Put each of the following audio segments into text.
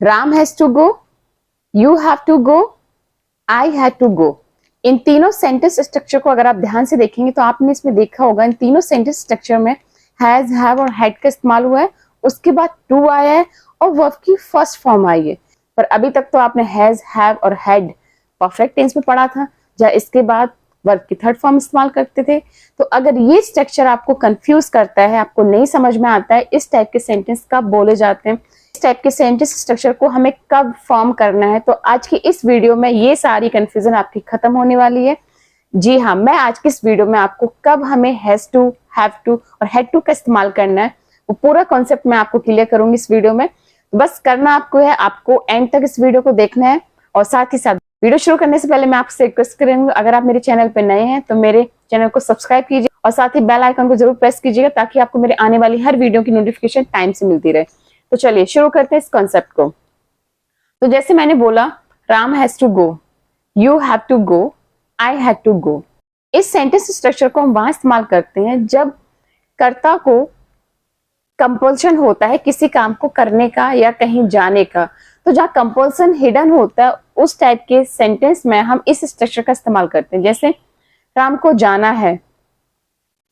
Ram has to go, you have to go, I had to go. इन तीनों sentence structure को अगर आप ध्यान से देखेंगे तो आपने इसमें देखा होगा इन तीनों सेंटेंस स्ट्रक्चर में हैज, हैव और हैड का इस्तेमाल हुआ है, उसके बाद टू आया है और वर्ब की फर्स्ट फॉर्म आई है। पर अभी तक तो आपने हैज, हैव और हैड परफेक्ट टेंस में पढ़ा था, जहाँ इसके बाद वर्ब की थर्ड फॉर्म इस्तेमाल करते थे। तो अगर ये स्ट्रक्चर आपको कंफ्यूज करता है, आपको नहीं समझ में आता है इस टाइप के सेंटेंस कब बोले जाते हैं, इस टाइप के सेंटेंस स्ट्रक्चर को हमें कब फॉर्म करना है, तो आज की इस वीडियो में ये सारी कंफ्यूजन आपकी खत्म होने वाली है। जी हाँ, मैं आज की इस वीडियो में आपको कब हमें हैज टू, हैव टू और हैड टू का इस्तेमाल करना है वो पूरा कॉन्सेप्ट मैं आपको क्लियर करूंगी इस वीडियो में। बस करना आपको है, आपको एंड तक इस वीडियो को देखना है। और साथ ही साथ वीडियो शुरू करने से पहले मैं आपसे रिक्वेस्ट करूंगी, अगर आप मेरे चैनल पर नए हैं तो मेरे चैनल को सब्सक्राइब कीजिए और साथ ही बेल आइकन को जरूर प्रेस कीजिएगा ताकि आपको मेरे आने वाली हर वीडियो की नोटिफिकेशन टाइम से मिलती रहे। तो चलिए शुरू करते हैं इस कॉन्सेप्ट को। तो जैसे मैंने बोला, Ram has to go, you have to go, I had to go. इस सेंटेंस स्ट्रक्चर को हम वहां इस्तेमाल करते हैं जब कर्ता को कंपल्शन होता है किसी काम को करने का या कहीं जाने का। तो जहां कंपल्सन हिडन होता है उस टाइप के सेंटेंस में हम इस स्ट्रक्चर का इस्तेमाल करते हैं। जैसे राम को जाना है,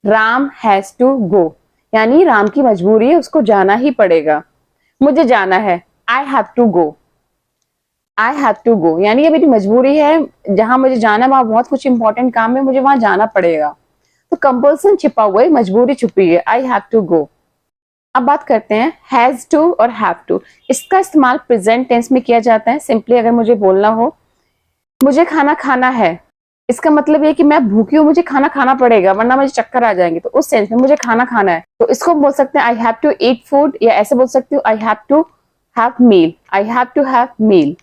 राम हैज टू गो, यानी राम की मजबूरी है, उसको जाना ही पड़ेगा। मुझे जाना है, I have to go, I have to go, यानी ये मेरी मजबूरी है, जहां मुझे जाना है वहां बहुत कुछ इंपॉर्टेंट काम है, मुझे वहां जाना पड़ेगा। तो कंपल्सन छिपा हुआ है, मजबूरी छुपी है, आई हैव टू गो। अब बात करते हैं हैज टू और हैव टू। इसका इस्तेमाल प्रेजेंट टेंस में किया जाता है। सिंपली अगर मुझे बोलना हो मुझे खाना खाना है, इसका मतलब ये कि मैं भूखी हूँ, मुझे खाना खाना पड़ेगा वरना मुझे चक्कर आ जाएंगे। तो उस सेंस में मुझे खाना खाना है, तो इसको बोल सकते हैं I have to eat food, या ऐसे बोल सकती हूँ I have to have meal, I have to have meal.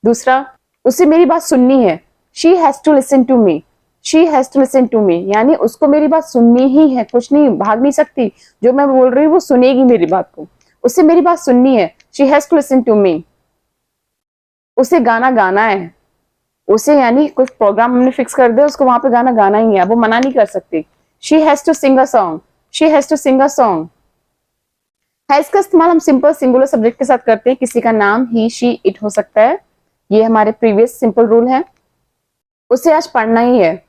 दूसरा, उसे मेरी बात सुननी है, she has to listen to me, she has to listen to me, यानी उसको मेरी बात सुननी ही है, कुछ नहीं, भाग नहीं सकती, जो मैं बोल रही हूँ वो सुनेगी मेरी बात को, उसे मेरी बात सुननी है, she has to listen to me. उसे गाना गाना है, उसे यानी कुछ प्रोग्राम हमने फिक्स कर दिया, उसको वहां पे गाना गाना ही है, वो मना नहीं कर सकती। She has to sing a song, she has to sing a song. Has का इस्तेमाल हम सिंपल सिंगुलर सब्जेक्ट के साथ करते हैं, किसी का नाम ही, शी, इट हो सकता है, ये हमारे प्रीवियस सिंपल रूल है। उसे आज पढ़ना ही है,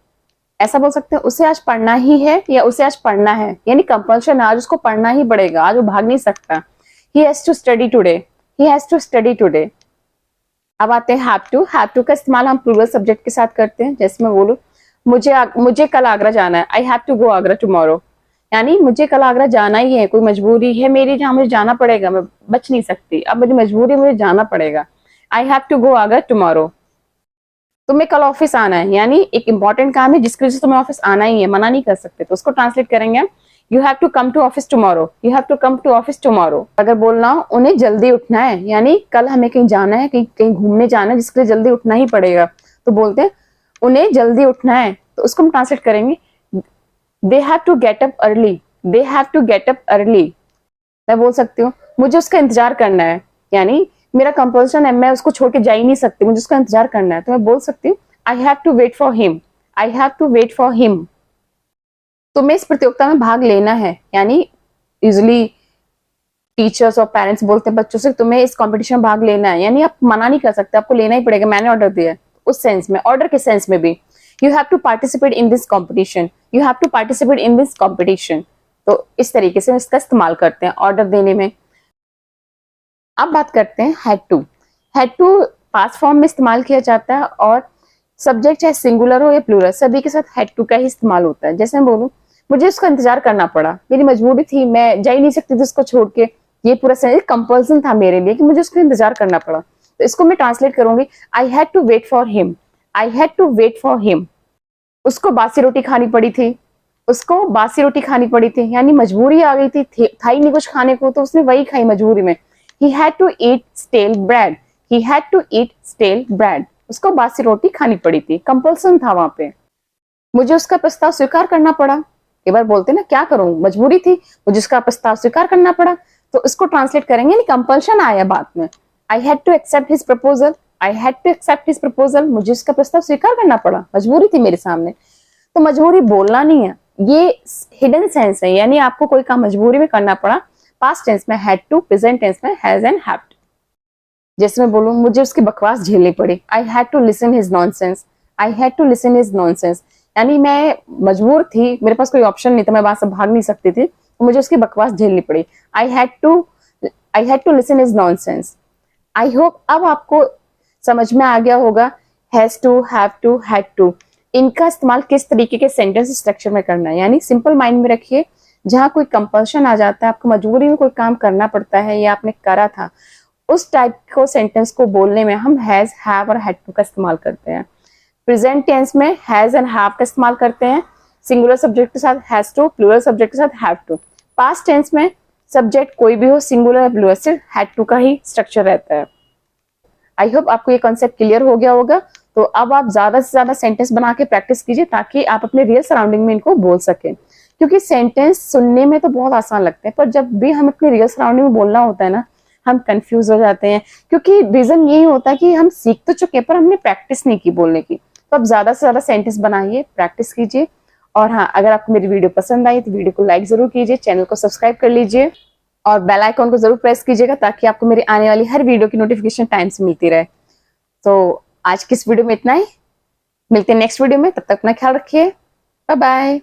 ऐसा बोल सकते हैं उसे आज पढ़ना ही है या उसे आज पढ़ना है, यानी कंपल्शन, आज उसको पढ़ना ही पड़ेगा, आज वो भाग नहीं सकता। He has to study today, he has to study today. अब आते हैं हैव टू। हैव टू का इस्तेमाल हम प्लूरल सब्जेक्ट के साथ करते हैं। जैसे मैं बोलूं मुझे कल आगरा जाना है, I have to go Agra tomorrow, यानी मुझे कल आगरा जाना ही है, कोई मजबूरी है मेरी जहां मुझे जाना पड़ेगा, मैं बच नहीं सकती, अब मेरी मजबूरी, मुझे जाना पड़ेगा, I have to go Agra tomorrow. तुम्हें कल ऑफिस आना है, यानी एक इंपॉर्टेंट काम है जिसकी वजह से तुम्हें ऑफिस आना ही है, मना नहीं कर सकते, तो उसको ट्रांसलेट करेंगे हम, you have to come to office tomorrow, you have to come to office tomorrow. अगर बोलना हो उन्हें जल्दी उठना है, यानी कल हमें कहीं जाना है, कहीं कहीं घूमने जाना है जिसके लिए जल्दी उठना ही पड़ेगा, तो बोलते हैं उन्हें जल्दी उठना है, तो उसको हम ट्रांसलेट करेंगे they have to get up early, they have to get up early. मैं बोल सकती हूँ मुझे उसका इंतजार करना है, यानी मेरा कंपल्सन है, मैं उसको छोड़ के जा ही नहीं सकती, मुझे उसका इंतजार करना है, तो मैं बोल सकती हूँ I have to wait for him, I have to wait for him. तुम्हें इस प्रतियोगिता में भाग लेना है, यानी यूजुअली टीचर्स और पेरेंट्स बोलते हैं बच्चों से तुम्हें इस कंपटीशन में भाग लेना है, यानी आप मना नहीं कर सकते, आपको लेना ही पड़ेगा, मैंने ऑर्डर दिया है। उस सेंस में, ऑर्डर के सेंस में भी, you have to participate in this competition, you have to participate in this competition. तो इस तरीके से इसका इस्तेमाल करते हैं ऑर्डर देने में। अब बात करते हैं had to. Had to past form में इस्तेमाल किया जाता है और सब्जेक्ट चाहे सिंगुलर हो या प्लूरल, सभी के साथ हैड टू का ही इस्तेमाल होता है। जैसे मैं बोलूं मुझे उसका इंतजार करना पड़ा, मेरी मजबूरी थी, मैं जा ही नहीं सकती थी उसको छोड़ के, ये पूरा कंपल्सन था मेरे लिए कि मुझे उसका इंतजार करना पड़ा, तो इसको मैं ट्रांसलेट करूंगी I had to wait for him, I had to wait for him. उसको बासी रोटी खानी पड़ी थी, उसको बासी रोटी खानी पड़ी थी, यानी मजबूरी आ गई थी, था ही नहीं कुछ खाने को, तो उसने वही खाई मजबूरी में। He had to eat stale bread, he had to eat stale bread, उसको बासी रोटी खानी पड़ी थी, कंपल्सन था वहां पे। मुझे उसका प्रस्ताव स्वीकार करना पड़ा, कई बार बोलते हैं ना क्या करूं, मजबूरी थी, मुझे उसका प्रस्ताव स्वीकार करना पड़ा, तो इसको ट्रांसलेट करेंगे, कंपल्शन आया बात में, I had to accept his proposal, I had to accept his proposal, मुझे उसका प्रस्ताव स्वीकार करना पड़ा, मजबूरी थी मेरे सामने। तो मजबूरी बोलना नहीं है, ये हिडन सेंस है, यानी आपको कोई काम मजबूरी में करना पड़ा। पास्ट टेंस में हैड टू, प्रेजेंट टेंस में हैज एंड हैव टू। जैसे मैं बोलूँ मुझे उसकी बकवास झेलनी पड़ी, I had to listen his nonsense, I had to listen his nonsense, यानी मैं मजबूर थी, मेरे पास कोई ऑप्शन नहीं था, मैं वहां से भाग नहीं सकती थी, तो मुझे उसकी बकवास झेलनी पड़ी। I had to listen his nonsense. I hope अब आपको समझ में आ गया होगा has to, have to, had to, इनका इस्तेमाल किस तरीके के सेंटेंस स्ट्रक्चर में करना है। यानी सिंपल माइंड में रखिए, जहां कोई कंपल्शन आ जाता है, आपको मजबूरी में कोई काम करना पड़ता है या आपने करा था, उस टाइप को सेंटेंस को बोलने में हम हैज, हैव और हैड टू का इस्तेमाल करते हैं। प्रेजेंट टेंस में हैज एंड हैव का इस्तेमाल करते हैं, सिंगुलर सब्जेक्ट के साथ हैज टू, प्लूरल सब्जेक्ट के साथ हैव टू। पास्ट टेंस में सब्जेक्ट कोई भी हो, सिंगुलर या प्लूरल, सिर्फ हैड टू का ही स्ट्रक्चर रहता है। आई होप आपको ये कॉन्सेप्ट क्लियर हो गया होगा। तो अब आप ज्यादा से ज्यादा सेंटेंस बना के प्रैक्टिस कीजिए ताकि आप अपने रियल सराउंडिंग में इनको बोल सकें, क्योंकि सेंटेंस सुनने में तो बहुत आसान लगते हैं, पर जब भी हम अपने रियल सराउंडिंग में बोलना होता है ना, हम कंफ्यूज हो जाते हैं, क्योंकि रीजन यही होता है कि हम सीख तो चुके हैं पर हमने प्रैक्टिस नहीं की बोलने की। तो आप ज्यादा से ज्यादा सेंटेंस बनाइए, प्रैक्टिस कीजिए। और हाँ, अगर आपको मेरी वीडियो पसंद आई तो वीडियो को लाइक जरूर कीजिए, चैनल को सब्सक्राइब कर लीजिए और बेल आइकॉन को जरूर प्रेस कीजिएगा ताकि आपको मेरी आने वाली हर वीडियो की नोटिफिकेशन टाइम से मिलती रहे। तो आज की इस वीडियो में इतना ही, मिलते हैं नेक्स्ट वीडियो में, तब तक अपना ख्याल रखिए, बाय बाय।